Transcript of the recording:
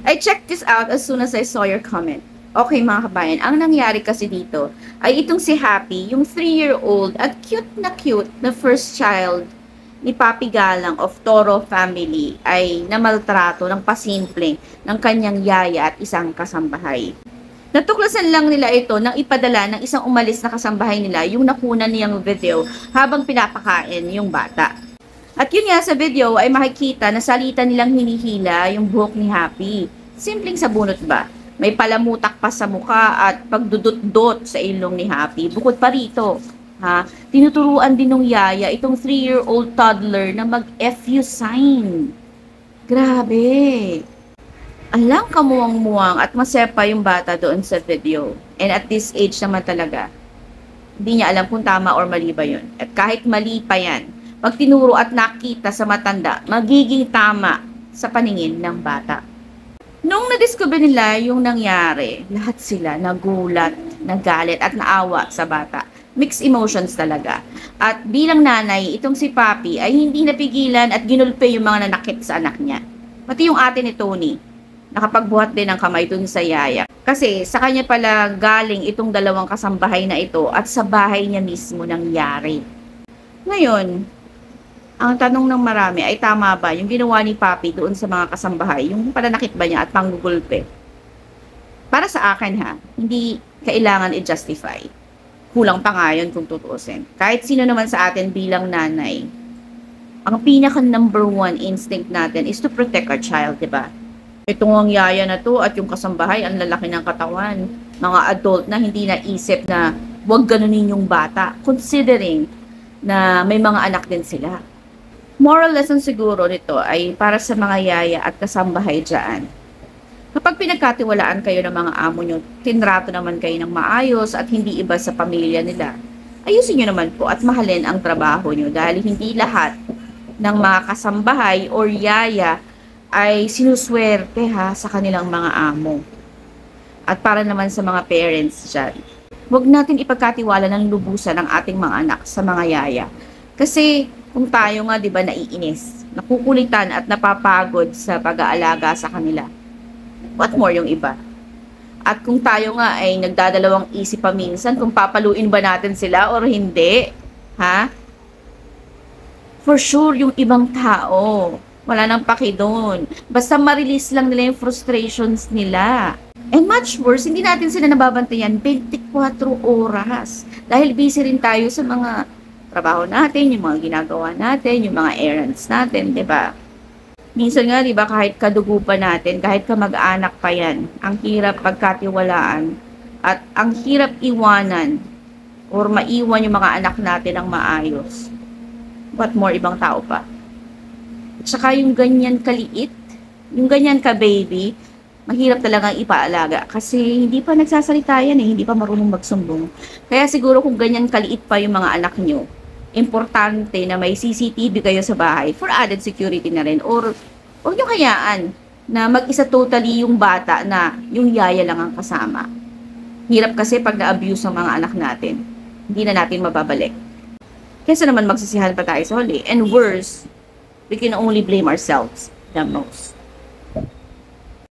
I checked this out as soon as I saw your comment. Okay mga kabayan, ang nangyari kasi dito ay itong si Happy, yung 3-year-old at cute na first child ni Papi Galang of Toro family ay namaltrato ng pasimple ng kanyang yaya at isang kasambahay. Natuklasan lang nila ito nang ipadala ng isang umalis na kasambahay nila yung nakuna niyang video habang pinapakain yung bata. At yun nga sa video ay makikita na salita nilang hinihila yung buhok ni Happy. Simpleng sabunot ba? May palamutak pa sa mukha at pagdudot-dot sa ilong ni Happy. Bukod pa rito, tinuturuan din ng yaya itong 3-year-old toddler na mag-FU sign. Grabe! Alang kamuwang-muwang at masepa yung bata doon sa video. And at this age naman talaga, hindi niya alam kung tama or mali ba yun. At kahit mali pa yan, pag tinuro at nakita sa matanda, magiging tama sa paningin ng bata. Nung na-discover nila yung nangyari, lahat sila nagulat, nagalit at naawa sa bata. Mixed emotions talaga. At bilang nanay, itong si Papi ay hindi napigilan at ginulpe yung mga nanakit sa anak niya. Pati yung ate ni Tony, nakapagbuhat din ng kamay dun sa yaya. Kasi sa kanya pala galing itong dalawang kasambahay na ito at sa bahay niya mismo nangyari. Ngayon, ang tanong ng marami ay tama ba yung ginawa ni Papi doon sa mga kasambahay, yung pananakit ba niya at panggugulpe? Para sa akin hindi kailangan i-justify. Kulang pa nga yun kung tutuusin. Kahit sino naman sa atin bilang nanay, ang pinaka number one instinct natin is to protect our child, diba? Itong ang yaya na to at yung kasambahay, ang lalaki ng katawan. Mga adult na hindi naisip na huwag ganunin yung bata, considering na may mga anak din sila. Moral lesson siguro nito ay para sa mga yaya at kasambahay dyan. Kapag pinagkatiwalaan kayo ng mga amo nyo, tinrato naman kayo ng maayos at hindi iba sa pamilya nila, ayusin nyo naman po at mahalin ang trabaho nyo dahil hindi lahat ng mga kasambahay or yaya ay sinuswerte sa kanilang mga amo. At para naman sa mga parents dyan, huwag natin ipagkatiwala ng lubusan ng ating mga anak sa mga yaya. Kasi kung tayo nga, di ba, naiinis, nakukulitan at napapagod sa pag-aalaga sa kanila, what more yung iba? At kung tayo nga ay nagdadalawang isip pa minsan kung papaluin ba natin sila or hindi, for sure, yung ibang tao, wala nang paki doon. Basta ma-release lang nila yung frustrations nila. And much worse, hindi natin sila nababantayan 24 oras. Dahil busy rin tayo sa mga trabaho natin, yung mga ginagawa natin, yung mga errands natin, di ba? Minsan nga, di ba, kahit kadugo pa natin, kahit kamag-anak pa yan, ang hirap pagkatiwalaan at ang hirap iwanan or maiwan yung mga anak natin ng maayos. What more, ibang tao pa? Tsaka yung ganyan kaliit, yung ganyan ka-baby, mahirap talagang ipaalaga kasi hindi pa nagsasalita yan hindi pa marunong magsumbong. Kaya siguro kung ganyan kaliit pa yung mga anak nyo, importante na may CCTV kayo sa bahay for added security na rin. Or huwag nyo hayaan na mag-isa totally yung bata na yung yaya lang ang kasama. Hirap kasi pag na-abuse ang mga anak natin. Hindi na natin mababalik. Kesa naman magsisihan pa tayo sa huli. And worse, we can only blame ourselves the most.